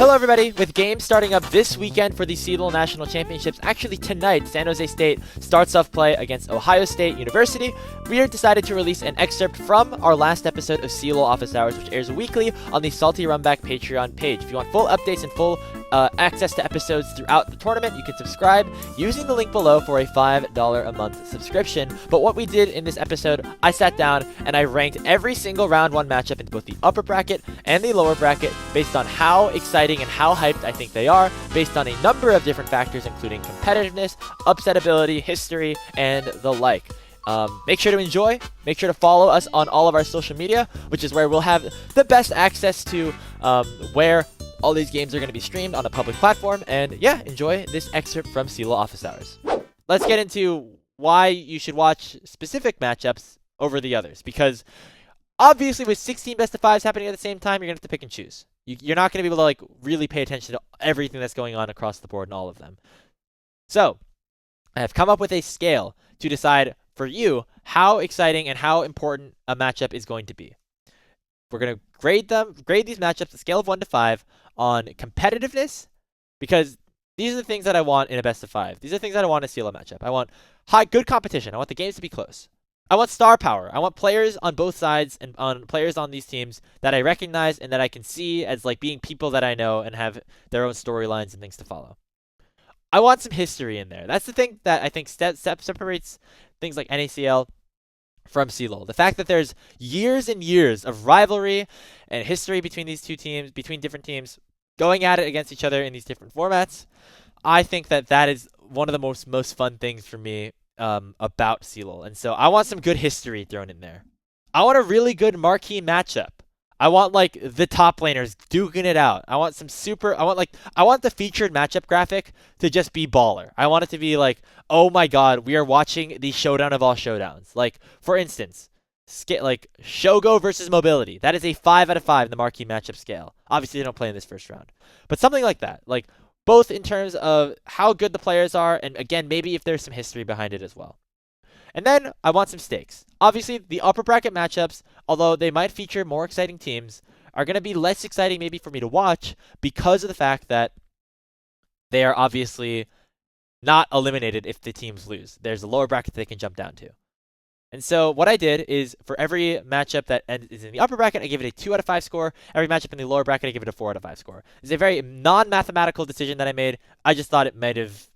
Hello everybody, with games starting up this weekend for the CLOL National Championships. Actually tonight, San Jose State starts off play against Ohio State University. We have decided to release an excerpt from our last episode of CLOL Office Hours, which airs weekly on the Salty Runback Patreon page. If you want full updates and full access to episodes throughout the tournament, you can subscribe using the link below for a $5 a month subscription. But what we did in this episode, I sat down and I ranked every single round one matchup in both the upper bracket and the lower bracket based on how exciting and how hyped I think they are, based on a number of different factors including competitiveness, upset ability, history, and the like. Make sure to enjoy, make sure to follow us on all of our social media, which is where we'll have the best access to where all these games are going to be streamed on a public platform. And yeah, enjoy this excerpt from CLOL Office Hours. Let's get into why you should watch specific matchups over the others, because obviously with 16 best of 5s happening at the same time, you're going to have to pick and choose. You're not going to be able to really pay attention to everything that's going on across the board and all of them. So I have come up with a scale to decide for you how exciting and how important a matchup is going to be. We're going to grade these matchups a scale of 1 to 5 on competitiveness, because these are the things that I want in a best of 5. These are the things that I want in a CLOL matchup. I want good competition. I want the games to be close. I want star power. I want players on both sides and on players on these teams that I recognize and that I can see as like being people that I know and have their own storylines and things to follow. I want some history in there. That's the thing that I think separates things like NACL from CLOL. The fact that there's years and years of rivalry and history between these two teams, between different teams, going at it against each other in these different formats. I think that is one of the most fun things for me about CLOL. And so I want some good history thrown in there. I want a really good marquee matchup. I want like the top laners duking it out. I want I want the featured matchup graphic to just be baller. I want it to be like, oh my god, we are watching the showdown of all showdowns. Like, for instance, like Shogo versus Mobility. That is a 5 out of 5 in the marquee matchup scale. Obviously, they don't play in this first round. But something like that. Like, both in terms of how good the players are, and again, maybe if there's some history behind it as well. And then I want some stakes. Obviously, the upper bracket matchups, although they might feature more exciting teams, are going to be less exciting maybe for me to watch because of the fact that they are obviously not eliminated if the teams lose. There's a lower bracket they can jump down to. And so what I did is for every matchup that is in the upper bracket, I give it a 2 out of 5 score. Every matchup in the lower bracket, I give it a 4 out of 5 score. It's a very non-mathematical decision that I made. I just thought it might have,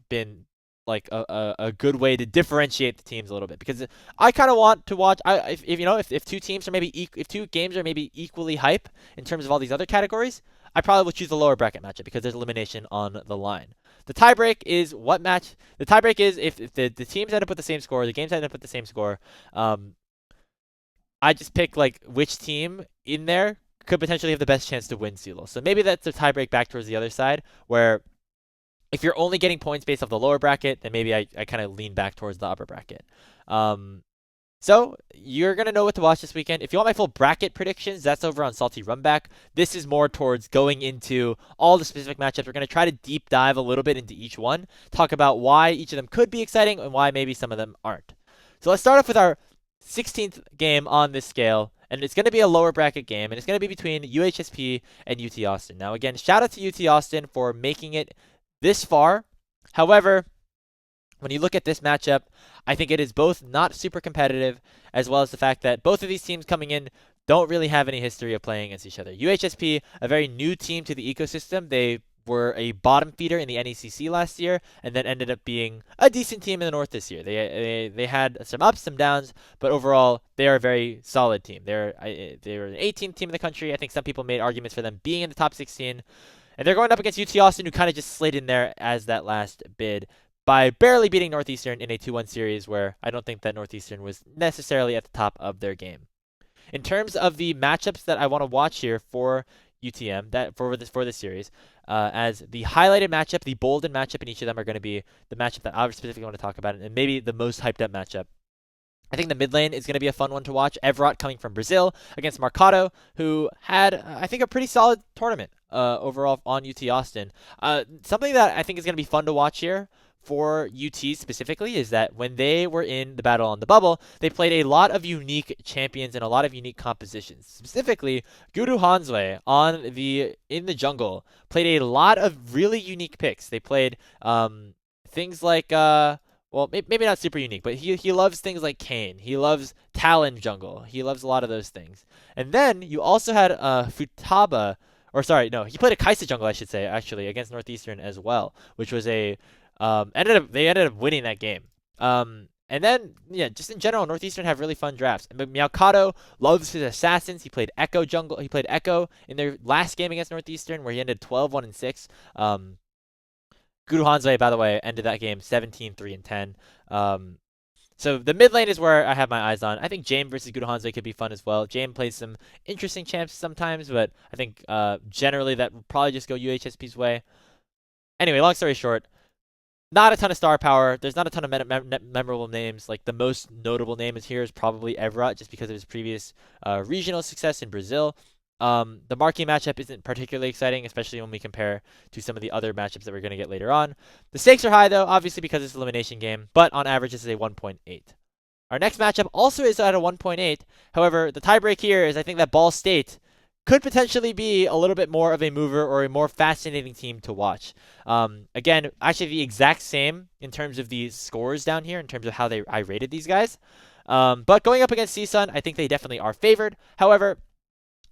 been like a good way to differentiate the teams a little bit, because I kind of want to watch. If two teams are if two games are maybe equally hype in terms of all these other categories, I probably would choose the lower bracket matchup because there's elimination on the line. The tiebreak is if the teams end up with the same score, the games end up with the same score. I just pick like which team in there could potentially have the best chance to win CLOL. So maybe that's the tiebreak back towards the other side, where if you're only getting points based off the lower bracket, then maybe I kind of lean back towards the upper bracket. So you're going to know what to watch this weekend. If you want my full bracket predictions, that's over on Salty Runback. This is more towards going into all the specific matchups. We're going to try to deep dive a little bit into each one, talk about why each of them could be exciting and why maybe some of them aren't. So let's start off with our 16th game on this scale. And it's going to be a lower bracket game, and it's going to be between UHSP and UT Austin. Now, again, shout out to UT Austin for making it this far. However, when you look at this matchup, I think it is both not super competitive, as well as the fact that both of these teams coming in don't really have any history of playing against each other. UHSP, a very new team to the ecosystem. They were a bottom feeder in the NECC last year, and then ended up being a decent team in the North this year. They had some ups, some downs, but overall, they are a very solid team. They're an 18th team in the country. I think some people made arguments for them being in the top 16. And they're going up against UT Austin, who kind of just slid in there as that last bid by barely beating Northeastern in a 2-1 series, where I don't think that Northeastern was necessarily at the top of their game. In terms of the matchups that I want to watch here for UTM, for this series, as the highlighted matchup, the bolden matchup in each of them are going to be the matchup that I specifically want to talk about, and maybe the most hyped up matchup. I think the mid lane is going to be a fun one to watch. Evrot coming from Brazil against Marcado, who had, I think, a pretty solid tournament overall on UT Austin. Something that I think is going to be fun to watch here for UT specifically is that when they were in the battle on the bubble, they played a lot of unique champions and a lot of unique compositions. Specifically, Guru Hansway in the jungle played a lot of really unique picks. They played things like well, maybe not super unique, but he loves things like Kane. He loves Talon jungle. He loves a lot of those things. And then you also had Futaba, or sorry, no, he played a Kaisa jungle, I should say, actually, against Northeastern as well, which was they ended up winning that game. And then, yeah, just in general, Northeastern have really fun drafts. But Miyamoto loves his assassins. He played Echo jungle. He played Echo in their last game against Northeastern, where he ended 12-1-6. Guru Hanzai, by the way, ended that game 17-3-10. So the mid lane is where I have my eyes on. I think James versus Guru Hanzai could be fun as well. James plays some interesting champs sometimes, but I think generally that will probably just go UHSP's way. Anyway, long story short, not a ton of star power. There's not a ton of memorable names. Like the most notable name is here is probably Evra, just because of his previous regional success in Brazil. The marquee matchup isn't particularly exciting, especially when we compare to some of the other matchups that we're going to get later on. The stakes are high, though, obviously because it's an elimination game, but on average, this is a 1.8. Our next matchup also is at a 1.8. However, the tiebreak here is I think that Ball State could potentially be a little bit more of a mover or a more fascinating team to watch. Again, actually the exact same in terms of the scores down here, in terms of how I rated these guys. But going up against CSUN, I think they definitely are favored. However,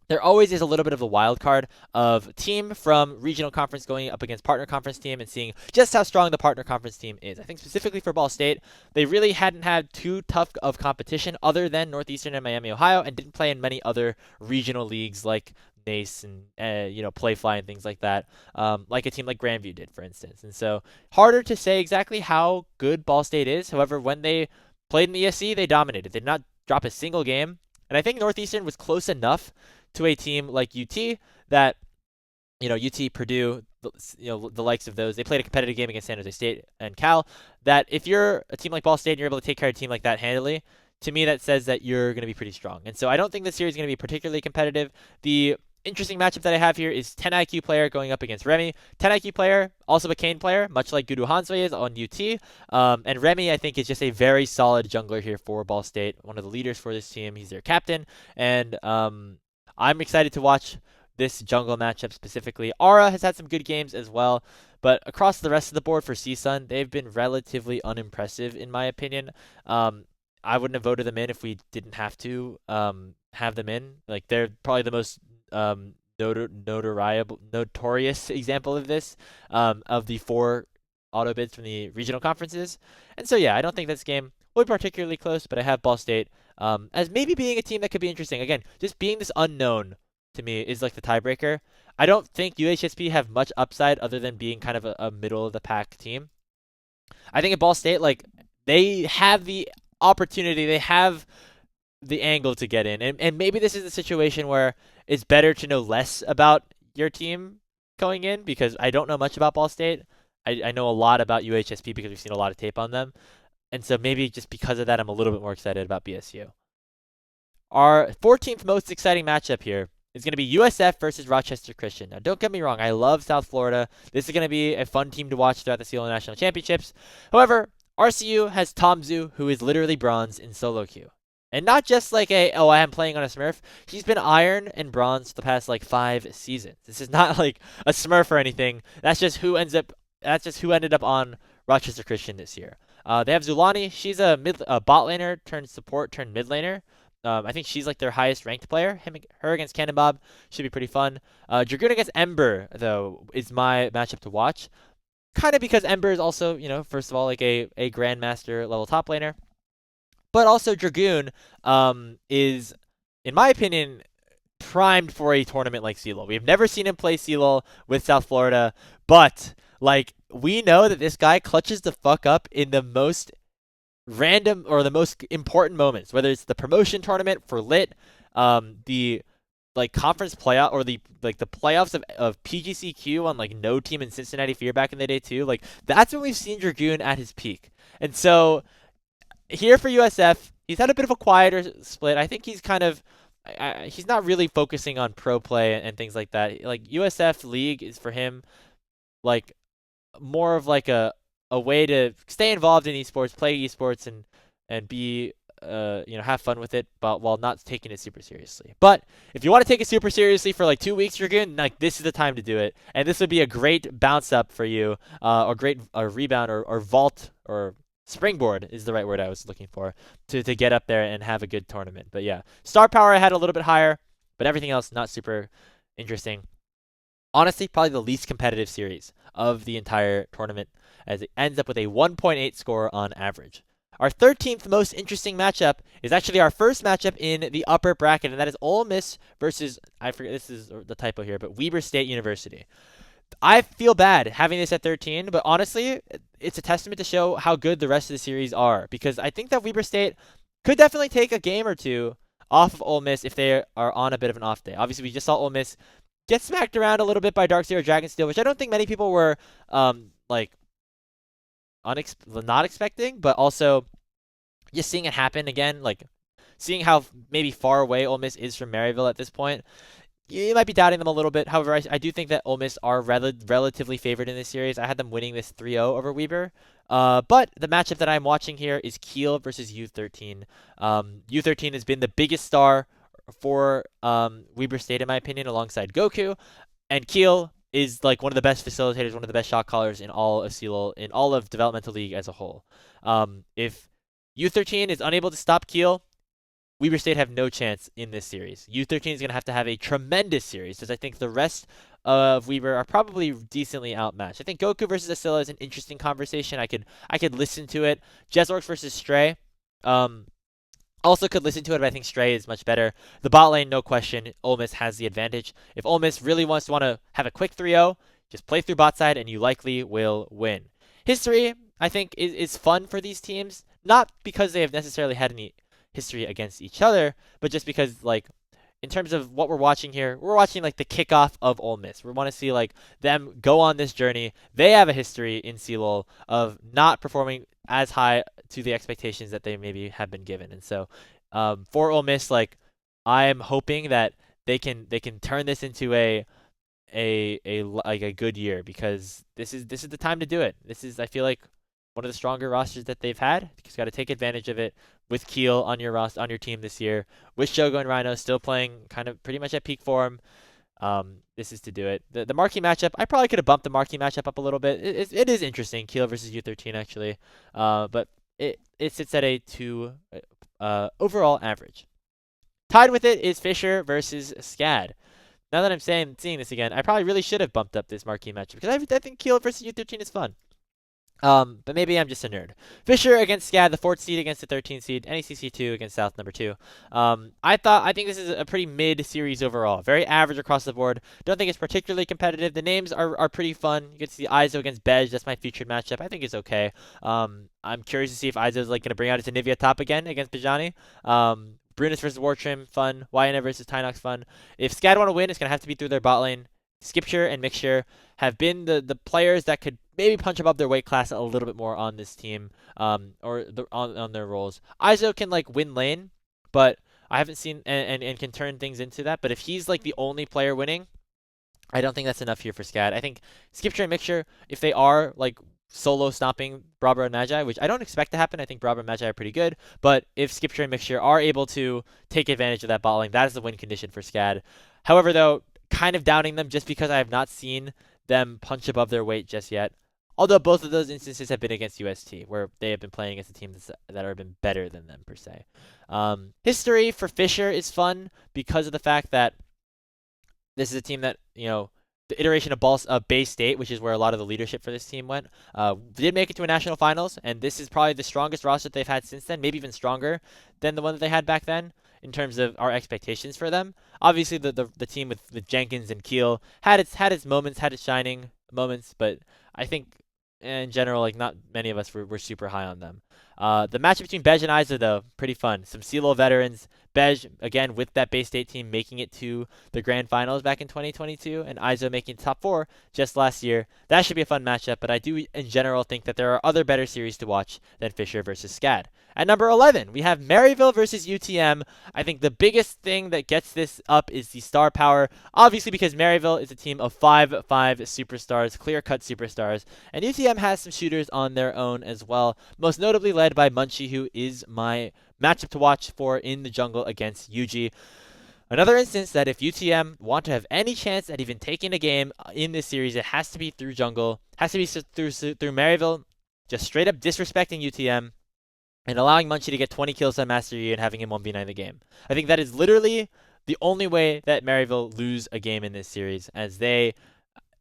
there always is a little bit of a wild card of team from regional conference going up against partner conference team and seeing just how strong the partner conference team is. I think specifically for Ball State, they really hadn't had too tough of competition other than Northeastern and Miami, Ohio, and didn't play in many other regional leagues like NACE and Playfly and things like that, like a team like Grandview did, for instance. And so harder to say exactly how good Ball State is. However, when they played in the ESC, they dominated. They did not drop a single game. And I think Northeastern was close enough to a team like UT that, UT, Purdue, the likes of those, they played a competitive game against San Jose State and Cal, that if you're a team like Ball State and you're able to take care of a team like that handily, to me that says that you're going to be pretty strong. And so I don't think this series is going to be particularly competitive. The interesting matchup that I have here is 10 IQ player going up against Remy. 10 IQ player, also a Kane player, much like Guru Hansway is on UT. And Remy, I think, is just a very solid jungler here for Ball State, one of the leaders for this team. He's their captain. And I'm excited to watch this jungle matchup specifically. Aura has had some good games as well, but across the rest of the board for CSUN, they've been relatively unimpressive in my opinion. I wouldn't have voted them in if we didn't have to have them in. Like they're probably the most notorious example of this of the 4 auto bids from the regional conferences. And so yeah, I don't think this game will be particularly close, but I have Ball State as maybe being a team that could be interesting. Again, just being this unknown to me is like the tiebreaker. I don't think UHSP have much upside other than being kind of a middle of the pack team. I think at Ball State, like they have the opportunity, they have the angle to get in, and maybe this is a situation where it's better to know less about your team going in because I don't know much about Ball State. I know a lot about UHSP because we've seen a lot of tape on them. And so maybe just because of that, I'm a little bit more excited about BSU. Our 14th most exciting matchup here is going to be USF versus Rochester Christian. Now, don't get me wrong. I love South Florida. This is going to be a fun team to watch throughout the CLO National Championships. However, RCU has Tomzu, who is literally bronze in solo queue. And not just like I am playing on a Smurf. He's been iron and bronze for the past like 5 seasons. This is not like a Smurf or anything. That's just who ended up on Rochester Christian this year. They have Zulani. She's a bot laner turned support turned mid laner. I think she's like their highest ranked player. Her against Cannonbob should be pretty fun. Dragoon against Ember though is my matchup to watch. Kind of because Ember is also, first of all like a Grandmaster level top laner, but also Dragoon is, in my opinion, primed for a tournament like CLOL. We've never seen him play CLOL with South Florida, but like we know that this guy clutches the fuck up in the most random or the most important moments, whether it's the promotion tournament for Lit, the like conference playoff or the playoffs of PGCQ on like no team in Cincinnati Fear back in the day too. Like that's when we've seen Dragoon at his peak. And so here for USF, he's had a bit of a quieter split. I think he's kind of he's not really focusing on pro play and things like that. Like USF League is for him like more of like a a way to stay involved in esports, play esports, and be have fun with it, but while not taking it super seriously. But if you want to take it super seriously for like 2 weeks, you're good. Like this is the time to do it, and this would be a great bounce up for you, or great rebound or vault or springboard is the right word I was looking for to get up there and have a good tournament. But yeah, star power I had a little bit higher, but everything else not super interesting. Honestly, probably the least competitive series of the entire tournament, as it ends up with a 1.8 score on average. Our 13th most interesting matchup is actually our first matchup in the upper bracket, and that is Ole Miss versus, I forget, this is the typo here, but Weber State University. I feel bad having this at 13, but honestly, it's a testament to show how good the rest of the series are, because I think that Weber State could definitely take a game or two off of Ole Miss if they are on a bit of an off day. Obviously, we just saw Ole Miss get smacked around a little bit by Darkseer Dragonsteel, which I don't think many people were like not expecting, but also just seeing it happen again, like seeing how maybe far away Ole Miss is from Maryville at this point. You might be doubting them a little bit. However, I do think that Ole Miss are relatively favored in this series. I had them winning this 3-0 over Weber. But the matchup that I'm watching here is Kiel versus U13. U13 has been the biggest star for Weber State, in my opinion, alongside Goku. And Kiel is like one of the best facilitators, one of the best shot callers in all of CLOL, in all of Developmental League as a whole. If U13 is unable to stop Kiel, Weber State have no chance in this series. U13 is going to have a tremendous series, because I think the rest of Weber are probably decently outmatched. I think Goku versus Asilla is an interesting conversation. I could listen to it. Jezorx versus Stray. Also could listen to it, but I think Stray is much better. The bot lane, no question, Ole Miss has the advantage. If Ole Miss really want to have a quick 3-0, just play through bot side and you likely will win. History, I think, is fun for these teams, not because they have necessarily had any history against each other, but just because, like, in terms of what we're watching here, we're watching like the kickoff of Ole Miss. We want to see like them go on this journey. They have a history in CLOL of not performing as high to the expectations that they maybe have been given, and so for Ole Miss, like I'm hoping that they can turn this into a good year, because this is the time to do it. This is, I feel like, one of the stronger rosters that they've had. You just got to take advantage of it with Kiel on your team this year, with Shogo and Rhino still playing kind of pretty much at peak form. This is to do it. The marquee matchup, I probably could have bumped the marquee matchup up a little bit. It is interesting, Kiel versus U13 actually, but it sits at a 2 overall average. Tied with it is Fisher versus Scad. Now that I'm seeing this again, I probably really should have bumped up this marquee matchup, because I think Kiel versus U13 is fun. But maybe I'm just a nerd. Fisher against Scad, the 4th seed against the 13th seed. NECC2 against South, number 2. I think this is a pretty mid-series overall. Very average across the board. Don't think it's particularly competitive. The names are pretty fun. You get to see Izo against Bej. That's my featured matchup. I think it's okay. I'm curious to see if Izo's like going to bring out his Anivia top again against Bajani. Brunus versus Wartrim, fun. Wyana versus Tynox, fun. If Scad want to win, it's going to have to be through their bot lane. Skipture and Mixture have been the players that could maybe punch above their weight class a little bit more on this team, or on their roles. Izo can like win lane, but I haven't seen and can turn things into that. But if he's like the only player winning, I don't think that's enough here for Scad. I think Skipture and Mixture, if they are like solo stopping Brabra and Magi, which I don't expect to happen. I think Brabra and Magi are pretty good, but if Skipture and Mixture are able to take advantage of that bot lane, that is the win condition for Scad. However, though, kind of doubting them just because I have not seen them punch above their weight just yet. Although both of those instances have been against UST, where they have been playing against a team that have been better than them, per se. History for Fisher is fun because of the fact that this is a team that, the iteration of Bay State, which is where a lot of the leadership for this team went, did make it to a national finals, and this is probably the strongest roster that they've had since then, maybe even stronger than the one that they had back then in terms of our expectations for them. Obviously, the team with Jenkins and Keel had its moments, had its shining moments, but I think in general, like, not many of us were super high on them. The matchup between Bej and Iza, though, pretty fun. Some CLOL veterans. Bej, again, with that Bay State team making it to the grand finals back in 2022, and Iza making top 4 just last year. That should be a fun matchup, but I do, in general, think that there are other better series to watch than Fisher versus Scad. At number 11, we have Maryville versus UTM. I think the biggest thing that gets this up is the star power. Obviously, because Maryville is a team of five superstars, clear-cut superstars, and UTM has some shooters on their own as well, most notably led by Munchie, who is my matchup to watch for in the jungle against UG. Another instance that if UTM want to have any chance at even taking a game in this series, it has to be through jungle, has to be through Maryville, just straight up disrespecting UTM and allowing Munchie to get 20 kills on Master Yi and having him 1v9 the game. I think that is literally the only way that Maryville lose a game in this series, as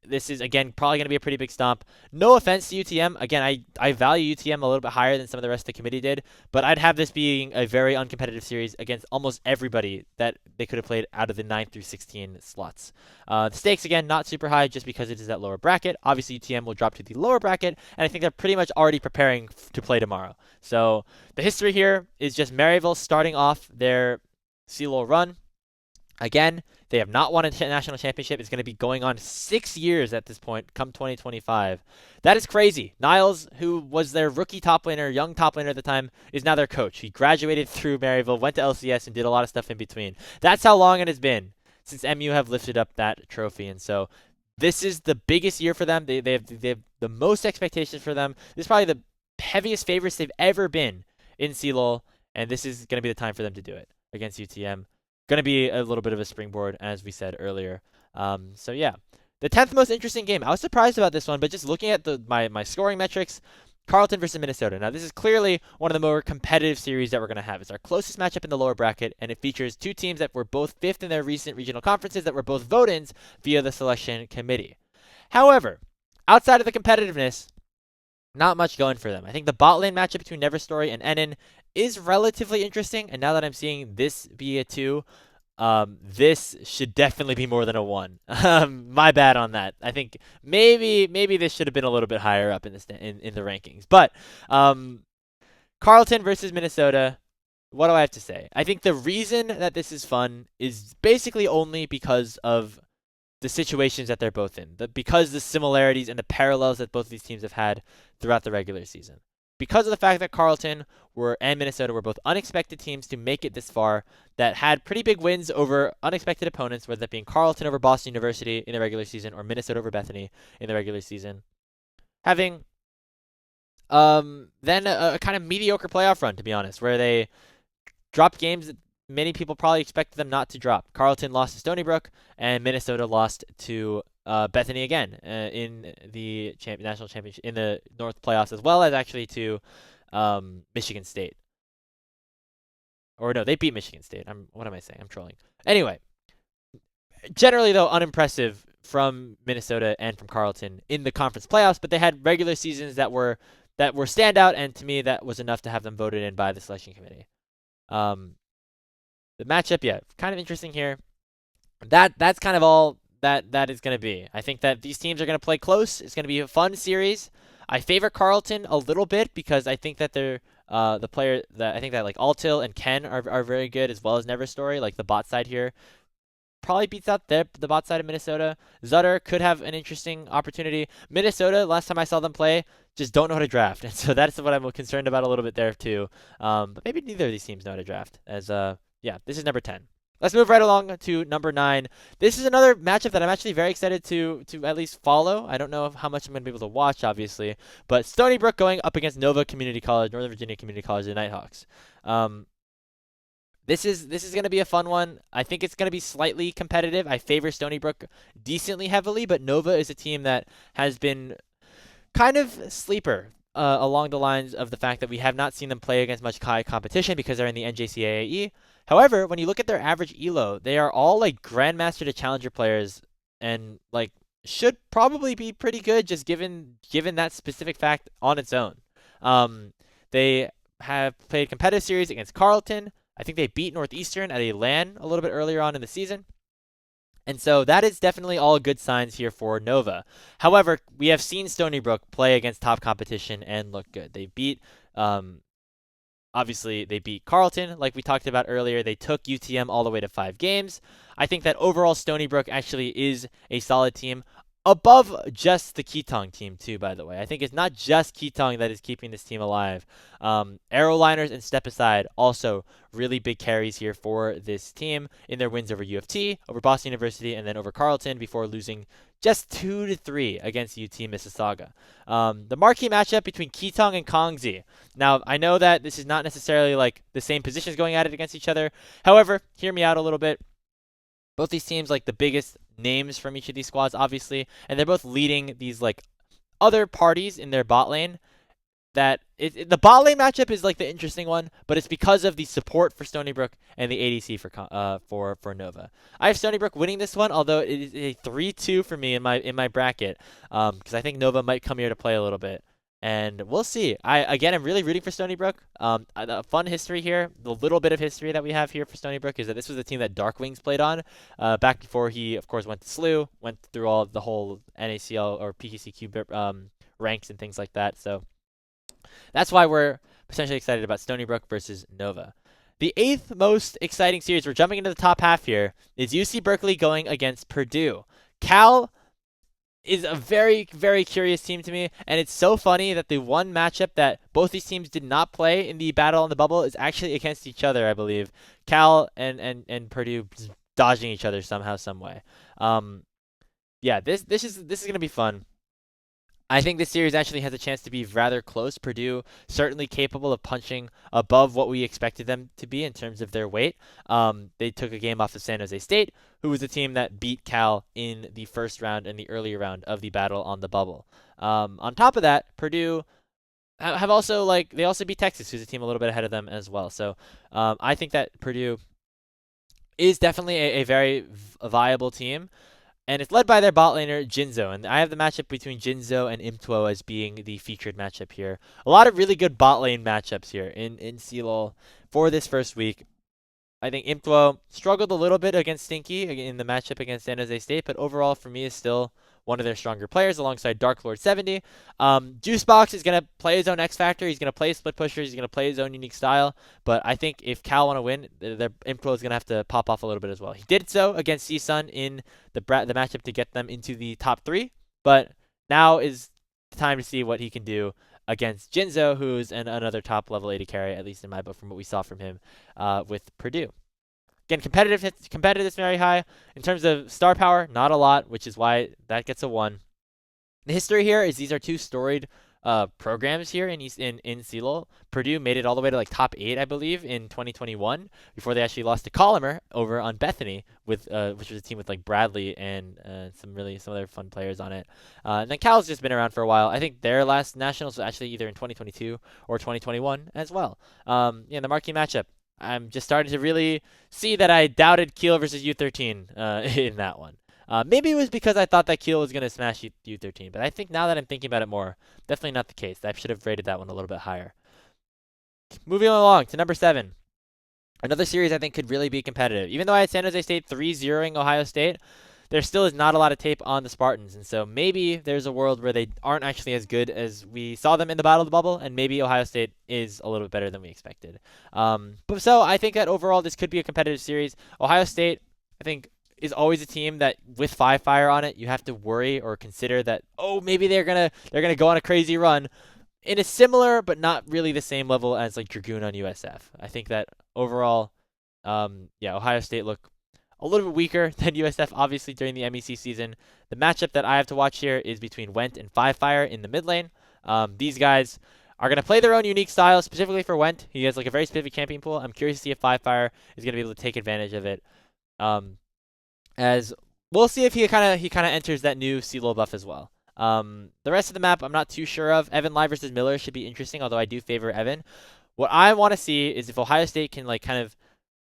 this is, again, probably going to be a pretty big stomp. No offense to UTM. Again, I value UTM a little bit higher than some of the rest of the committee did, but I'd have this being a very uncompetitive series against almost everybody that they could have played out of the 9 through 16 slots. The stakes, again, not super high just because it is that lower bracket. Obviously, UTM will drop to the lower bracket, and I think they're pretty much already preparing to play tomorrow. So the history here is just Maryville starting off their CLOL run. Again, they have not won a national championship. It's going to be going on 6 years at this point, come 2025. That is crazy. Niles, who was their rookie top laner, young top laner at the time, is now their coach. He graduated through Maryville, went to LCS, and did a lot of stuff in between. That's how long it has been since MU have lifted up that trophy. And so this is the biggest year for them. They have the most expectations for them. This is probably the heaviest favorites they've ever been in CLOL, and this is going to be the time for them to do it against UTM. Going to be a little bit of a springboard, as we said earlier. So yeah, the 10th most interesting game. I was surprised about this one, but just looking at my scoring metrics, Carleton versus Minnesota. Now, this is clearly one of the more competitive series that we're going to have. It's our closest matchup in the lower bracket, and it features two teams that were both 5th in their recent regional conferences that were both vote-ins via the selection committee. However, outside of the competitiveness, not much going for them. I think the bot lane matchup between Neverstory and Enon is relatively interesting, and now that I'm seeing this be a 2, this should definitely be more than a 1. My bad on that. I think maybe this should have been a little bit higher up in the rankings. But Carleton versus Minnesota, what do I have to say? I think the reason that this is fun is basically only because of the situations that they're both in, because the similarities and the parallels that both of these teams have had throughout the regular season. Because of the fact that Carleton and Minnesota were both unexpected teams to make it this far, that had pretty big wins over unexpected opponents, whether that being Carleton over Boston University in the regular season or Minnesota over Bethany in the regular season. Having then a kind of mediocre playoff run, to be honest, where they dropped games that many people probably expected them not to drop. Carleton lost to Stony Brook, and Minnesota lost to Bethany again in the national championship in the North playoffs, as well as actually to Michigan State. Or no, they beat Michigan State. What am I saying? I'm trolling. Anyway, generally though, unimpressive from Minnesota and from Carleton in the conference playoffs, but they had regular seasons that were standout, and to me that was enough to have them voted in by the selection committee. The matchup, yeah, kind of interesting here. That's kind of all that is going to be. I think that these teams are going to play close. It's going to be a fun series. I favor Carleton a little bit because I think that they're the player that I think that like Altil and Ken are very good, as well as Neverstory. Like the bot side here probably beats out the bot side of Minnesota. Zutter could have an interesting opportunity. Minnesota, last time I saw them play, just don't know how to draft, and so that's what I'm concerned about a little bit there too. But maybe neither of these teams know how to draft. Yeah, this is number 10. Let's move right along to number 9. This is another matchup that I'm actually very excited to at least follow. I don't know how much I'm going to be able to watch, obviously. But Stony Brook going up against Nova Community College, Northern Virginia Community College, the Nighthawks. This is going to be a fun one. I think it's going to be slightly competitive. I favor Stony Brook decently heavily, but Nova is a team that has been kind of sleeper along the lines of the fact that we have not seen them play against much high competition because they're in the NJCAAE. However, when you look at their average elo, they are all like Grandmaster to Challenger players, and like should probably be pretty good just given that specific fact on its own. They have played competitive series against Carleton. I think they beat Northeastern at a LAN a little bit earlier on in the season. And so that is definitely all good signs here for Nova. However, we have seen Stony Brook play against top competition and look good. They beat obviously, they beat Carleton, like we talked about earlier. They took UTM all the way to 5 games. I think that overall Stony Brook actually is a solid team. above just the Keatong team too, by the way. I think it's not just Keatong that is keeping this team alive. Aeroliners and Step Aside also really big carries here for this team in their wins over U of T, over Boston University, and then over Carleton before losing just 2-3 against UT Mississauga. The marquee matchup between Keatong and Kongzi. Now, I know that this is not necessarily like the same positions going at it against each other. However, hear me out a little bit. Both these teams like the biggest names from each of these squads, obviously, and they're both leading these like other parties in their bot lane. The bot lane matchup is like the interesting one, but it's because of the support for Stony Brook and the ADC for Nova. I have Stony Brook winning this one, although it is a 3-2 for me in my bracket, because I think Nova might come here to play a little bit. And we'll see. I'm really rooting for Stony Brook. A fun history here, the little bit of history that we have here for Stony Brook is that this was a team that Darkwings played on, back before he, of course, went to SLU, went through all of the whole NACL or PKCQ ranks and things like that. So that's why we're potentially excited about Stony Brook versus Nova. The 8th most exciting series, we're jumping into the top half here, is UC Berkeley going against Purdue. Cal is a very, very curious team to me, and it's so funny that the one matchup that both these teams did not play in the battle on the bubble is actually against each other, I believe. Cal and Purdue dodging each other somehow, some way. Yeah, this is gonna be fun. I think this series actually has a chance to be rather close. Purdue certainly capable of punching above what we expected them to be in terms of their weight. They took a game off of San Jose State, who was a team that beat Cal in the first round and the earlier round of the battle on the bubble. On top of that, Purdue have also they also beat Texas, who's a team a little bit ahead of them as well. So I think that Purdue is definitely a very viable team. And it's led by their bot laner, Jinzo. And I have the matchup between Jinzo and Imtuo as being the featured matchup here. A lot of really good bot lane matchups here in CLOL for this first week. I think Imtuo struggled a little bit against Stinky in the matchup against San Jose State, but overall for me is still one of their stronger players alongside Dark Lord 70. Juicebox is going to play his own X Factor. He's going to play split pushers. He's going to play his own unique style. But I think if Cal want to win, their Imtuo is going to have to pop off a little bit as well. He did so against C-Sun in the matchup to get them into the top 3. But now is the time to see what he can do against Jinzo, who's another top level AD carry, at least in my book, from what we saw from him with Purdue. Again, competitive is very high. In terms of star power, not a lot, which is why that gets a 1. The history here is these are two storied programs here in CLOL. Purdue made it all the way to like top 8, I believe, in 2021 before they actually lost to Colomer over on Bethany, with which was a team with like Bradley and some other fun players on it. And then Cal's just been around for a while. I think their last nationals was actually either in 2022 or 2021 as well. The marquee matchup. I'm just starting to really see that I doubted Kiel versus U13 in that one. Maybe it was because I thought that Kiel was going to smash U13, but I think now that I'm thinking about it more, definitely not the case. I should have rated that one a little bit higher. Moving along to number 7. Another series I think could really be competitive. Even though I had San Jose State 3-0ing Ohio State, there still is not a lot of tape on the Spartans, and so maybe there's a world where they aren't actually as good as we saw them in the Battle of the Bubble, and maybe Ohio State is a little bit better than we expected. But so I think that overall this could be a competitive series. Ohio State, I think, is always a team that with 5-Fire on it, you have to worry or consider that, maybe they're gonna go on a crazy run in a similar but not really the same level as like Dragoon on USF. I think that overall, Ohio State look a little bit weaker than USF, obviously, during the MEC season. The matchup that I have to watch here is between Went and 5-Fire in the mid lane. These guys are going to play their own unique style, specifically for Went. He has like a very specific champion pool. I'm curious to see if 5-Fire is going to be able to take advantage of it. As we'll see if he kind of enters that new CLOL buff as well. The rest of the map, I'm not too sure of. Evan Live versus Miller should be interesting, although I do favor Evan. What I want to see is if Ohio State can like kind of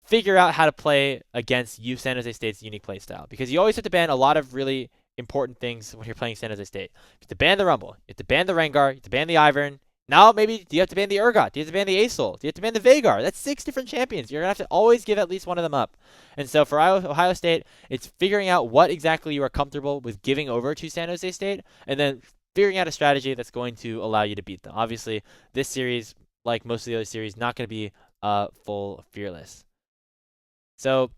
figure out how to play against San Jose State's unique play style, because you always have to ban a lot of really important things when you're playing San Jose State. You have to ban the Rumble, you have to ban the Rengar, you have to ban the Ivern. Now maybe do you have to ban the Urgot? Do you have to ban the Asol? Do you have to ban the Veigar? That's 6 different champions. You're going to have to always give at least one of them up. And so for Ohio State, it's figuring out what exactly you are comfortable with giving over to San Jose State, and then figuring out a strategy that's going to allow you to beat them. Obviously, this series, like most of the other series, not going to be full fearless. So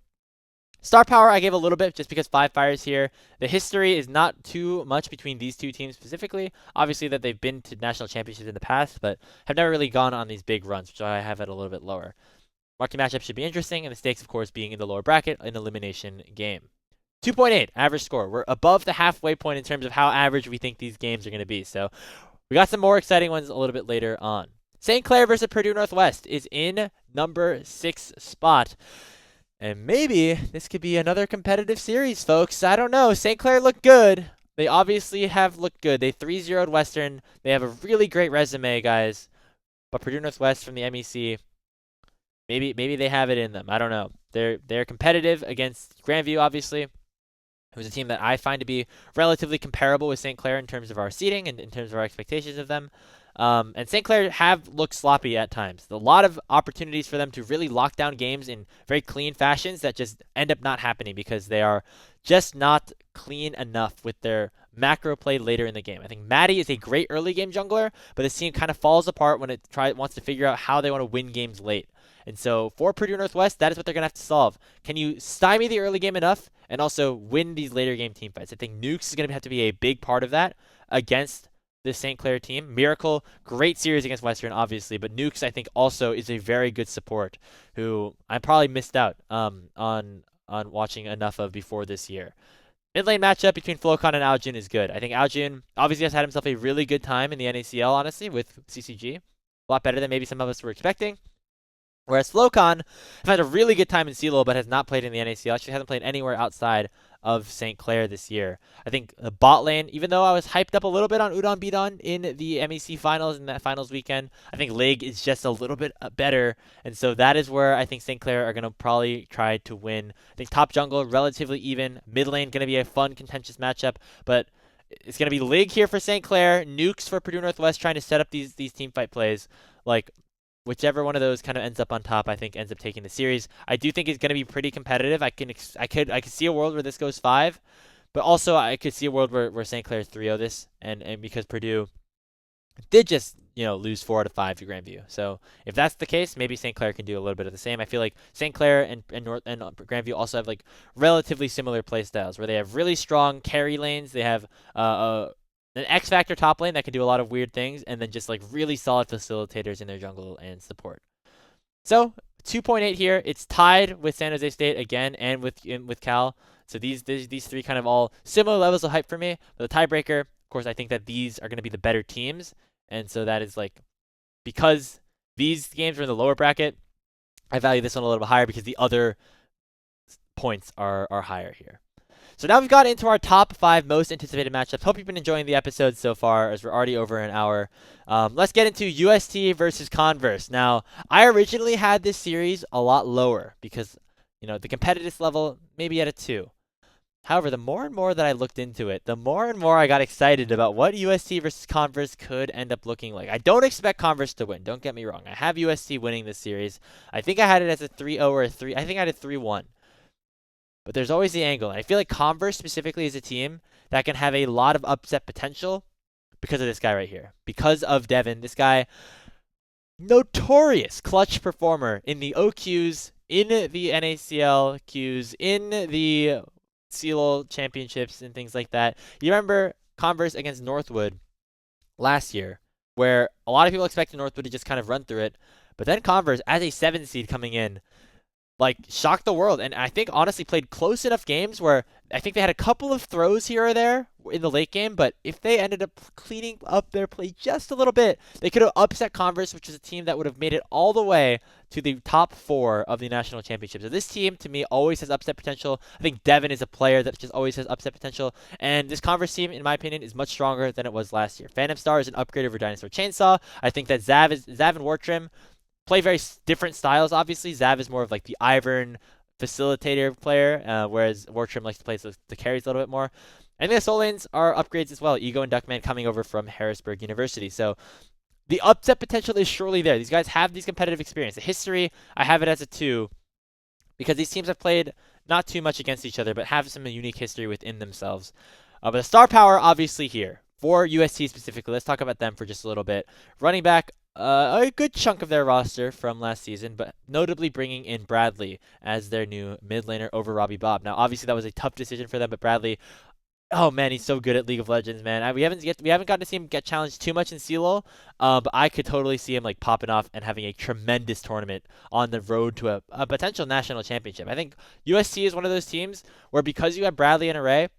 Star power I gave a little bit just because 5 fires here. The history is not too much between these two teams specifically. Obviously that they've been to national championships in the past, but have never really gone on these big runs, which I have at a little bit lower. Marquee matchup should be interesting, and the stakes, of course, being in the lower bracket, an elimination game. 2.8 average score. We're above the halfway point in terms of how average we think these games are going to be. So we got some more exciting ones a little bit later on. St. Clair versus Purdue Northwest is in number 6 spot. And maybe this could be another competitive series, folks. I don't know. St. Clair looked good. They obviously have looked good. They 3-0'd Western. They have a really great resume, guys. But Purdue Northwest from the MEC, maybe they have it in them. I don't know. They're competitive against Grandview, obviously, who's a team that I find to be relatively comparable with St. Clair in terms of our seeding and in terms of our expectations of them. And St. Clair have looked sloppy at times. A lot of opportunities for them to really lock down games in very clean fashions that just end up not happening because they are just not clean enough with their macro play later in the game. I think Maddie is a great early game jungler, but this team kind of falls apart when it wants to figure out how they want to win games late. And so for Purdue Northwest, that is what they're going to have to solve. Can you stymie the early game enough and also win these later game team fights? I think Nukes is going to have to be a big part of that against the St. Clair team. Miracle, great series against Western, obviously, but Nukes, I think, also is a very good support who I probably missed out on watching enough of before this year. Mid lane matchup between Flocon and Aljun is good. I think Aljun obviously has had himself a really good time in the NACL, honestly, with CCG. A lot better than maybe some of us were expecting. Whereas Flocon have had a really good time in CLOL, but has not played in the NACL. Actually hasn't played anywhere outside of St. Clair this year. I think the bot lane, even though I was hyped up a little bit on Udon Bidon in the MEC finals in that finals weekend, I think Lig is just a little bit better. And so that is where I think St. Clair are going to probably try to win. I think top jungle, relatively even. Mid lane, going to be a fun, contentious matchup. But it's going to be Lig here for St. Clair. Nukes for Purdue Northwest trying to set up these team fight plays. Like, whichever one of those kind of ends up on top, I think ends up taking the series. I do think it's going to be pretty competitive. I could see a world where this goes 5, but also I could see a world where St. Clair 3-0 this, and because Purdue did just lose 4 out of 5 to Grandview. So if that's the case, maybe St. Clair can do a little bit of the same. I feel like St. Clair and Grandview also have like relatively similar play styles where they have really strong carry lanes. They have an X Factor top lane that can do a lot of weird things, and then just like really solid facilitators in their jungle and support. So 2.8 here. It's tied with San Jose State again, and with Cal. So these three kind of all similar levels of hype for me. But the tiebreaker, of course, I think that these are going to be the better teams, and so that is like because these games are in the lower bracket, I value this one a little bit higher because the other points are higher here. So now we've got into our top 5 most anticipated matchups. Hope you've been enjoying the episode so far, as we're already over an hour. Let's get into UST versus Converse. Now, I originally had this series a lot lower because, the competitive level maybe at a 2. However, the more and more that I looked into it, the more and more I got excited about what UST versus Converse could end up looking like. I don't expect Converse to win. Don't get me wrong. I have UST winning this series. I think I had it as a 3-0 or a 3. I think I had it 3-1. But there's always the angle. And I feel like Converse specifically is a team that can have a lot of upset potential because of this guy right here. Because of Devin. This guy, notorious clutch performer in the OQs, in the NACL Qs, in the CLOL championships and things like that. You remember Converse against Northwood last year, where a lot of people expected Northwood to just kind of run through it. But then Converse, as a 7 seed coming in, shocked the world, and I think honestly played close enough games where I think they had a couple of throws here or there in the late game, but if they ended up cleaning up their play just a little bit, they could have upset Converse, which is a team that would have made it all the way to the top 4 of the national championship. So this team, to me, always has upset potential. I think Devin is a player that just always has upset potential, and this Converse team, in my opinion, is much stronger than it was last year. Phantom Star is an upgrade over Dinosaur Chainsaw. I think that Zav and Wartrim play very different styles, obviously. Zav is more of like the Ivern facilitator player, whereas Wartrim likes to play the carries a little bit more. And the Soul Lanes are upgrades as well. Ego and Duckman coming over from Harrisburg University. So the upset potential is surely there. These guys have these competitive experience. The history, I have it as a 2 because these teams have played not too much against each other, but have some unique history within themselves. But the star power, obviously, here. For UST specifically, let's talk about them for just a little bit. Running back, a good chunk of their roster from last season, but notably bringing in Bradley as their new mid laner over Robbie Bob. Now, obviously, that was a tough decision for them, but Bradley, oh man, he's so good at League of Legends, man. We haven't gotten to see him get challenged too much in CLOL, but I could totally see him like popping off and having a tremendous tournament on the road to a potential national championship. I think UST is one of those teams where because you have Bradley and Array,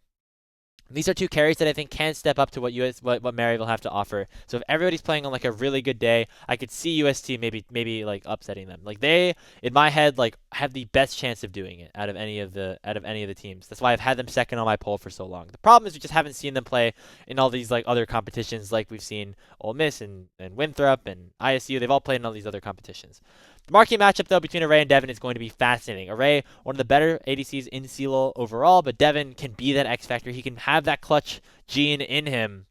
these are two carries that I think can step up to what Maryville have to offer. So if everybody's playing on like a really good day, I could see UST maybe like upsetting them. Like they, in my head, like have the best chance of doing it out of any of the teams. That's why I've had them second on my poll for so long. The problem is we just haven't seen them play in all these like other competitions, like we've seen Ole Miss and Winthrop and ISU. They've all played in all these other competitions. The marquee matchup, though, between Array and Devin is going to be fascinating. Array, one of the better ADCs in CLOL overall, but Devin can be that X factor. He can have that clutch gene in him.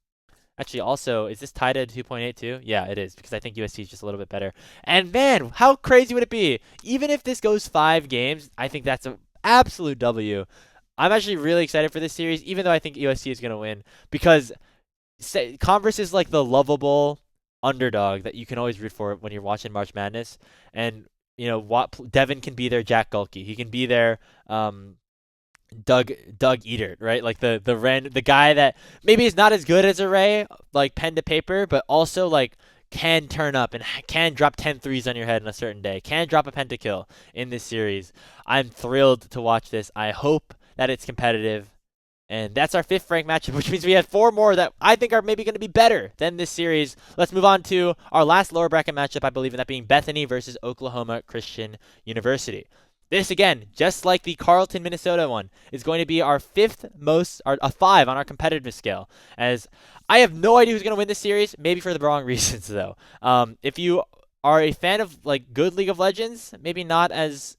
Actually, also, is this tied at 2.82? Yeah, it is, because I think USC is just a little bit better. And man, how crazy would it be? Even if this goes 5 games, I think that's an absolute W. I'm actually really excited for this series, even though I think USC is going to win, because Converse is like the lovable underdog that you can always root for when you're watching March Madness. And Devin can be their Jack Gulkey. He can be their Doug Eater, right? Like the guy that maybe is not as good as Array, like pen to paper, but also like can turn up and can drop 10 threes on your head on a certain day. Can drop a pentakill in this series. I'm thrilled to watch this. I hope that it's competitive. And that's our 5th ranked matchup, which means we have 4 more that I think are maybe going to be better than this series. Let's move on to our last lower bracket matchup, I believe, in that being Bethany versus Oklahoma Christian University. This, again, just like the Carleton, Minnesota one, is going to be our 5th most, or a 5 on our competitiveness scale. As I have no idea who's going to win this series, maybe for the wrong reasons, though. If you are a fan of like good League of Legends, maybe not as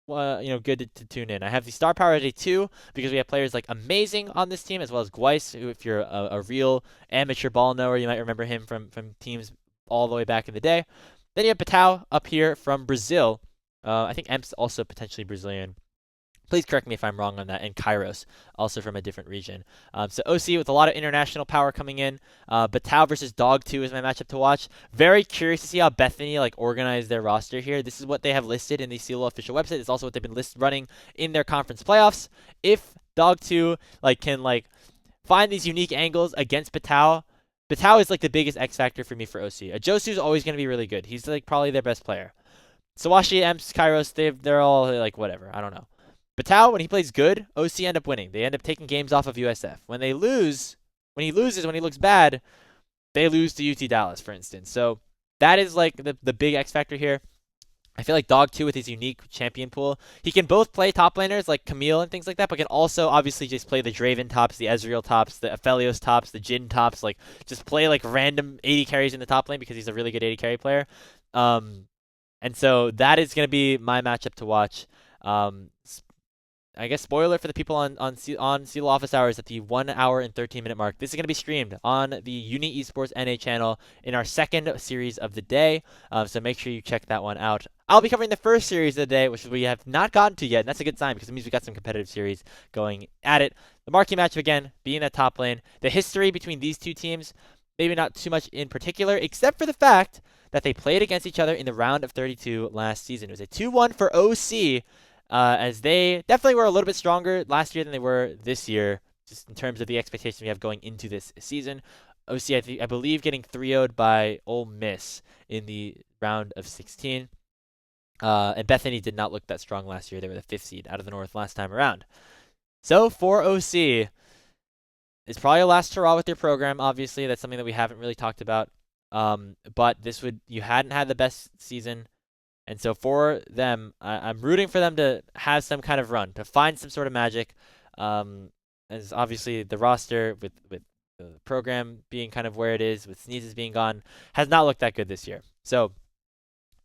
good to tune in. I have the star power at a 2 because we have players like Amazing on this team, as well as Gweiss, who, if you're a real amateur ball knower, you might remember him from teams all the way back in the day. Then you have Patau up here from Brazil. I think Emp's also potentially Brazilian. Please correct me if I'm wrong on that. And Kairos, also from a different region. So OC with a lot of international power coming in. Batao versus Dog 2 is my matchup to watch. Very curious to see how Bethany organize their roster here. This is what they have listed in the CLO official website. It's also what they've been running in their conference playoffs. If Dog 2 can find these unique angles against Batao, Batao is the biggest X factor for me for OC. Josu is always going to be really good. He's probably their best player. Sawashi, Emps, Kairos, they're all whatever. I don't know. Batao, when he plays good, OC end up winning. They end up taking games off of USF. When he loses, when he looks bad, they lose to UT Dallas, for instance. So that is the big X factor here. I feel like Dog 2 with his unique champion pool, he can both play top laners like Camille and things like that, but can also obviously just play the Draven tops, the Ezreal tops, the Aphelios tops, the Jhin tops, just play random 80 carries in the top lane because he's a really good 80 carry player. And so that is going to be my matchup to watch. I guess spoiler for the people on CLOL Office Hours at the 1 hour and 13-minute mark. This is going to be streamed on the Uni Esports NA channel in our 2nd series of the day. So make sure you check that one out. I'll be covering the 1st series of the day, which we have not gotten to yet, and that's a good sign because it means we got some competitive series going at it. The marquee matchup, again, being that top lane. The history between these two teams, maybe not too much in particular, except for the fact that they played against each other in the round of 32 last season. It was a 2-1 for OC, as they definitely were a little bit stronger last year than they were this year, just in terms of the expectation we have going into this season. OC, I believe, getting 3-0'd by Ole Miss in the round of 16. And Bethany did not look that strong last year. They were the 5th seed out of the North last time around. So for OC, it's probably a last hurrah with their program, obviously. That's something that we haven't really talked about. But you hadn't had the best season. And so for them, I'm rooting for them to have some kind of run, to find some sort of magic. As obviously the roster with the program being kind of where it is, with Sneezes being gone, has not looked that good this year. So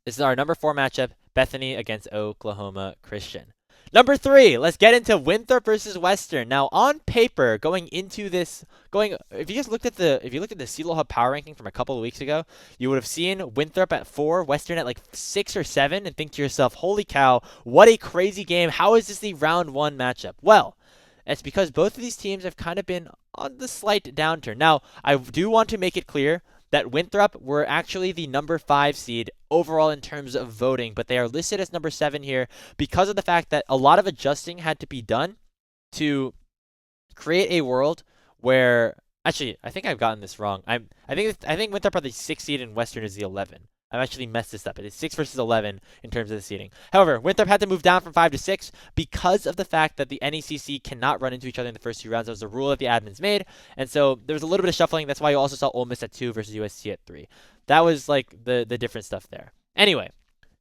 this is our number 4 matchup, Bethany against Oklahoma Christian. Number 3, let's get into Winthrop versus Western. Now, on paper, going into this, if you looked at the CLOL Hub power ranking from a couple of weeks ago, you would have seen Winthrop at 4, Western at 6 or 7, and think to yourself, holy cow, what a crazy game. How is this the round 1 matchup? Well, it's because both of these teams have kind of been on the slight downturn. Now, I do want to make it clear that Winthrop were actually the number 5 seed overall in terms of voting, but they are listed as number 7 here because of the fact that a lot of adjusting had to be done to create a world where actually I think I've gotten this wrong. I think Winthrop are the 6th seed and Western is the 11. I've actually messed this up. It is 6 versus 11 in terms of the seeding. However, Winthrop had to move down from 5 to 6 because of the fact that the NECC cannot run into each other in the first 2 rounds. That was a rule that the admins made, and so there was a little bit of shuffling. That's why you also saw Ole Miss at 2 versus USC at 3. That was like the different stuff there. Anyway,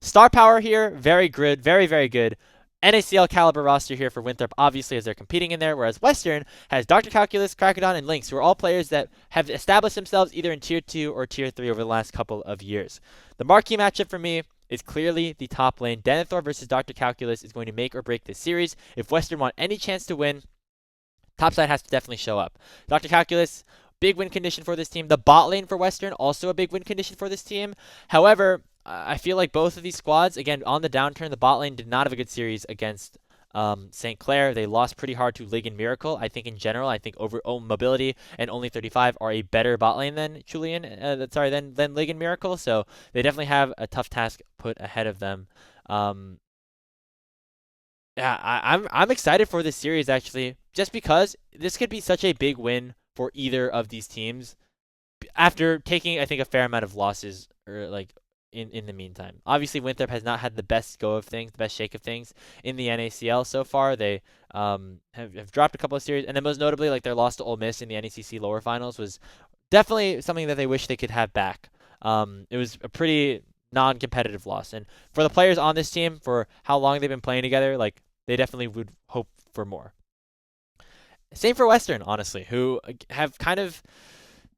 star power here, very good, very, very good. NACL caliber roster here for Winthrop, obviously, as they're competing in there, whereas Western has Dr. Calculus, Cracodon, and Lynx, who are all players that have established themselves either in Tier 2 or Tier 3 over the last couple of years. The marquee matchup for me is clearly the top lane. Denethor versus Dr. Calculus is going to make or break this series. If Western want any chance to win, topside has to definitely show up. Dr. Calculus, big win condition for this team. The bot lane for Western, also a big win condition for this team. However, I feel like both of these squads, again, on the downturn, the bot lane did not have a good series against St. Clair. They lost pretty hard to Lig and Miracle. I think in general, I think Mobility and Only 35 are a better bot lane than Julian, than Lig and Miracle. So they definitely have a tough task put ahead of them. Yeah, I'm excited for this series actually, just because this could be such a big win for either of these teams after taking, I think, a fair amount of losses or like in the meantime. Obviously, Winthrop has not had the best go of things, the best shake of things in the NACL so far. They have dropped a couple of series, and then most notably, like their loss to Ole Miss in the NECC lower finals was definitely something that they wish they could have back. It was a pretty non-competitive loss, and for the players on this team, for how long they've been playing together, like they definitely would hope for more. Same for Western, honestly, who have kind of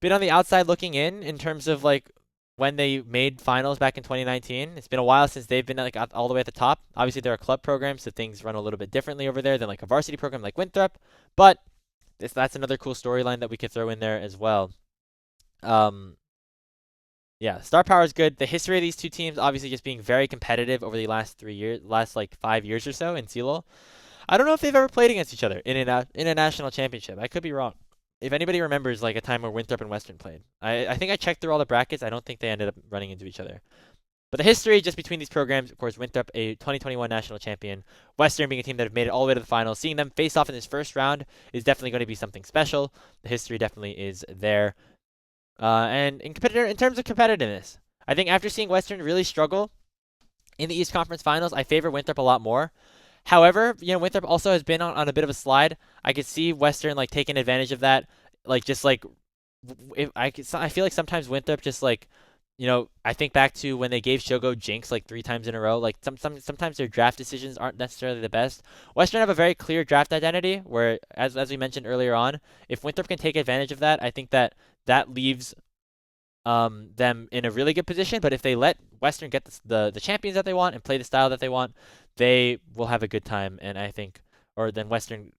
been on the outside looking in terms of like when they made finals back in 2019. It's been a while since they've been like all the way at the top. Obviously, they're a club program, so things run a little bit differently over there than like a varsity program like Winthrop. But that's another cool storyline that we could throw in there as well. Yeah, star power is good. The history of these two teams, obviously, just being very competitive over the last 5 years or so in CLOL. I don't know if they've ever played against each other in a national championship. I could be wrong. If anybody remembers like a time where Winthrop and Western played, I think I checked through all the brackets. I don't think they ended up running into each other. But the history just between these programs, of course, Winthrop, a 2021 national champion, Western being a team that have made it all the way to the finals. Seeing them face off in this first round is definitely going to be something special. The history definitely is there. And in terms of competitiveness, I think after seeing Western really struggle in the East Conference Finals, I favor Winthrop a lot more. However, Winthrop also has been on a bit of a slide. I could see Western like taking advantage of that. Like just like I feel like sometimes Winthrop just like I think back to when they gave Shogo Jinx like 3 times in a row. Like sometimes their draft decisions aren't necessarily the best. Western have a very clear draft identity where, as we mentioned earlier on, if Winthrop can take advantage of that, I think that leaves them in a really good position. But if they let Western get the champions that they want and play the style that they want, they will have a good time. And I think, or then Western,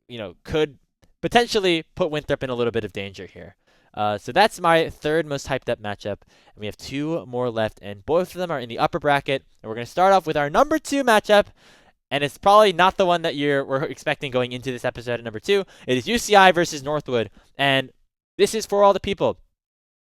could potentially put Winthrop in a little bit of danger here. So that's my third most hyped up matchup. And we have 2 more left, and both of them are in the upper bracket. And we're going to start off with our number 2 matchup. And it's probably not the one that we're expecting going into this episode at number 2. It is UCI versus Northwood. And this is for all the people.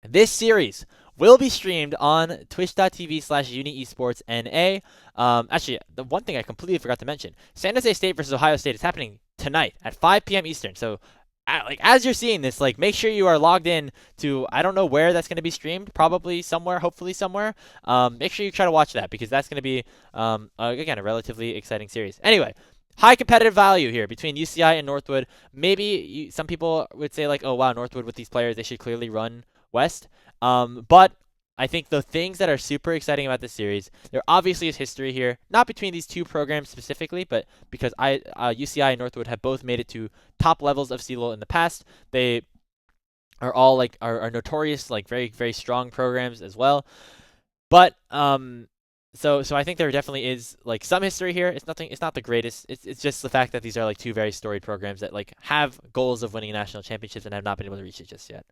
This series will be streamed on twitch.tv/UniEsportsNA. Actually, the one thing I completely forgot to mention, San Jose State versus Ohio State is happening tonight at 5 p.m. Eastern. So, as you're seeing this, make sure you are logged in to, I don't know where that's going to be streamed, probably somewhere, hopefully somewhere. Make sure you try to watch that because that's going to be, again, a relatively exciting series. Anyway, high competitive value here between UCI and Northwood. Maybe some people would say like, oh wow, Northwood with these players, they should clearly run West. But I think the things that are super exciting about this series, there obviously is history here, not between these 2 programs specifically, but because UCI and Northwood have both made it to top levels of CLOL in the past. They are all are notorious, very, very strong programs as well. But so I think there definitely is some history here. It's not the greatest. It's just the fact that these are 2 very storied programs that have goals of winning national championships and have not been able to reach it just yet.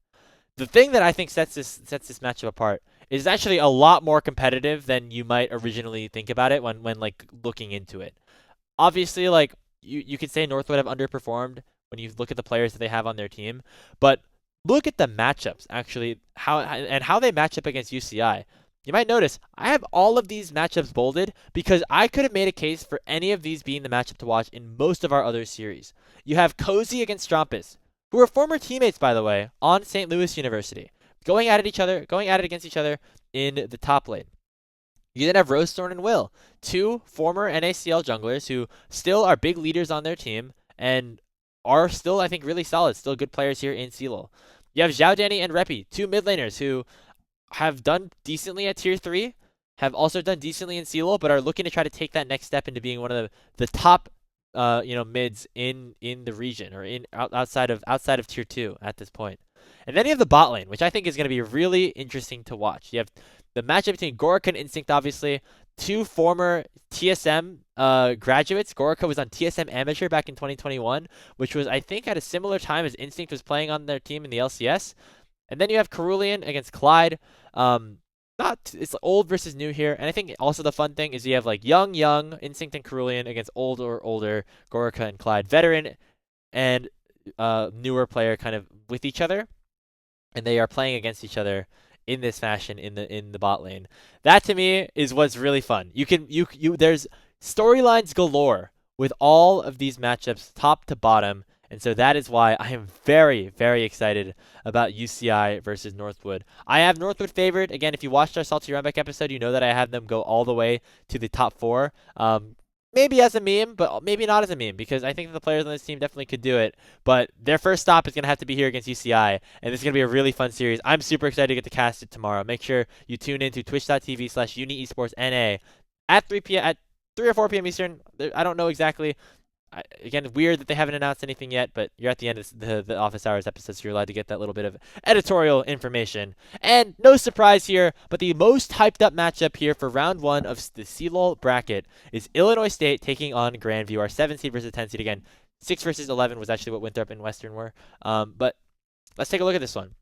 The thing that I think sets this matchup apart is actually a lot more competitive than you might originally think about it when looking into it. Obviously, you could say Northwood have underperformed when you look at the players that they have on their team, but look at the matchups actually, how they match up against UCI. You might notice I have all of these matchups bolded because I could have made a case for any of these being the matchup to watch in most of our other series. You have Cozy against Strampus, who are former teammates, by the way, on St. Louis University, going at it against each other in the top lane. You then have Rosethorn and Will, two former NACL junglers who still are big leaders on their team and are still, I think, really solid, still good players here in CLOL. You have Zhao Danny and Repi, two mid laners who have done decently at Tier 3, have also done decently in CLOL, but are looking to try to take that next step into being one of the top mids in the region or outside of Tier 2 at this point. And then you have the bot lane, which I think is going to be really interesting to watch. You have the matchup between Gorica and Instinct, obviously. Two former TSM graduates. Gorica was on TSM Amateur back in 2021, which was, I think, at a similar time as Instinct was playing on their team in the LCS. And then you have Cerulean against Clyde. It's old versus new here. And I think also the fun thing is you have like young Instinct and Cerulean against older Gorica and Clyde. Veteran and newer player kind of with each other. And they are playing against each other in this fashion in the bot lane. That to me is what's really fun. There's storylines galore with all of these matchups top to bottom. And so that is why I am very, very excited about UCI versus Northwood. I have Northwood favored. Again, if you watched our Salty Runback episode, you know that I have them go all the way to the top 4. Maybe as a meme, but maybe not as a meme, because I think the players on this team definitely could do it. But their first stop is going to have to be here against UCI, and this is going to be a really fun series. I'm super excited to get to cast it tomorrow. Make sure you tune in to twitch.tv/UniEsportsNA at 3 p.m. at 3 or 4 p.m. Eastern. I don't know exactly. Again, weird that they haven't announced anything yet, but you're at the end of the Office Hours episode, so you're allowed to get that little bit of editorial information. And no surprise here, but the most hyped up matchup here for round 1 of the CLOL bracket is Illinois State taking on Grandview, our 7 seed versus 10 seed. Again, 6 versus 11 was actually what Winthrop and Western were. But let's take a look at this one.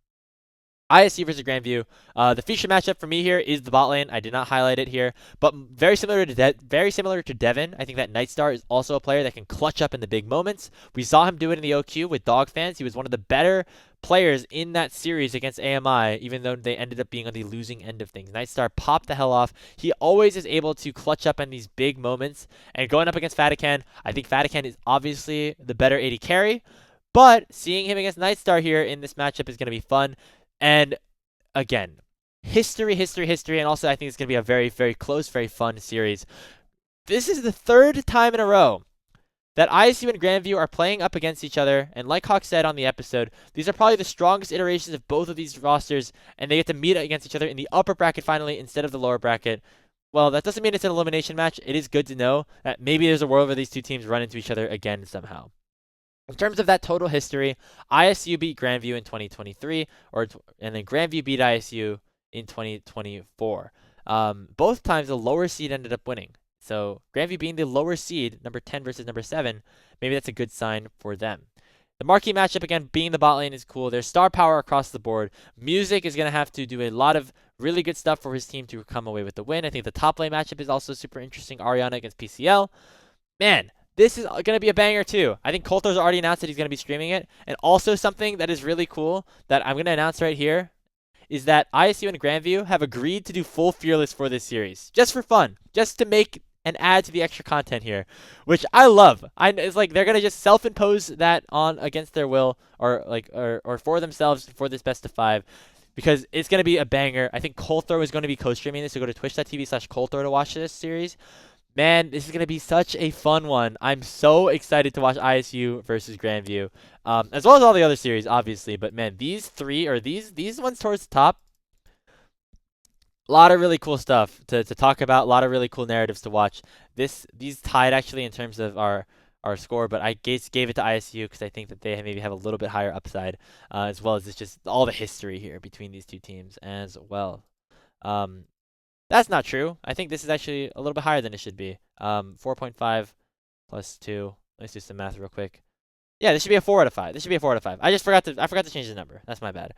ISU versus Grandview. The feature matchup for me here is the bot lane. I did not highlight it here, but very similar to Devin. I think that Nightstar is also a player that can clutch up in the big moments. We saw him do it in the OQ with Dog Fans. He was one of the better players in that series against AMI, even though they ended up being on the losing end of things. Nightstar popped the hell off. He always is able to clutch up in these big moments. And going up against Fatican, I think Fatican is obviously the better AD carry, but seeing him against Nightstar here in this matchup is going to be fun. And again, history, and also I think it's going to be a very, very close, very fun series. This is the 3rd time in a row that ISU and Grandview are playing up against each other, and like Hawk said on the episode, these are probably the strongest iterations of both of these rosters, and they get to meet against each other in the upper bracket finally instead of the lower bracket. Well, that doesn't mean it's an elimination match. It is good to know that maybe there's a world where these two teams run into each other again somehow. In terms of that total history, ISU beat Grandview in 2023, and then Grandview beat ISU in 2024. Both times the lower seed ended up winning. So Grandview being the lower seed, number 10 versus number 7, maybe that's a good sign for them. The marquee matchup, again, being the bot lane is cool. There's star power across the board. Music is going to have to do a lot of really good stuff for his team to come away with the win. I think the top lane matchup is also super interesting. Ariana against PCL. Man, this is going to be a banger too. I think Coulter's already announced that he's going to be streaming it. And also something that is really cool that I'm going to announce right here is that ISU and Grandview have agreed to do full Fearless for this series. Just for fun. Just to make and add to the extra content here, which I love. It's like they're going to just self-impose that on against their will or for themselves for this best of 5. Because it's going to be a banger. I think Coulter is going to be co-streaming this, so go to twitch.tv/Coulter to watch this series. Man, this is going to be such a fun one. I'm so excited to watch ISU versus Grandview, as well as all the other series, obviously. But man, these ones towards the top, a lot of really cool stuff to talk about, a lot of really cool narratives to watch. These tied actually in terms of our score, but I gave it to ISU because I think that they maybe have a little bit higher upside, as well as it's just all the history here between these two teams as well. That's not true. I think this is actually a little bit higher than it should be. 4.5 plus 2. Let's do some math real quick. Yeah, this should be a 4 out of 5. This should be a 4 out of 5. I forgot to change the number. That's my bad.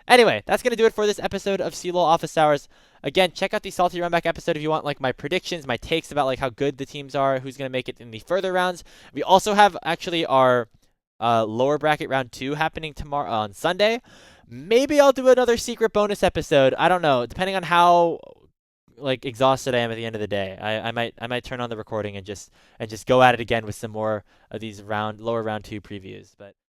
Anyway, that's going to do it for this episode of CLOL Office Hours. Again, check out the Salty Runback episode if you want like my predictions, my takes about like how good the teams are, who's going to make it in the further rounds. We also have actually our lower bracket round 2 happening tomorrow on Sunday. Maybe I'll do another secret bonus episode. I don't know, depending on how like exhausted I am at the end of the day. I might turn on the recording and just go at it again with some more of these lower round 2 previews. But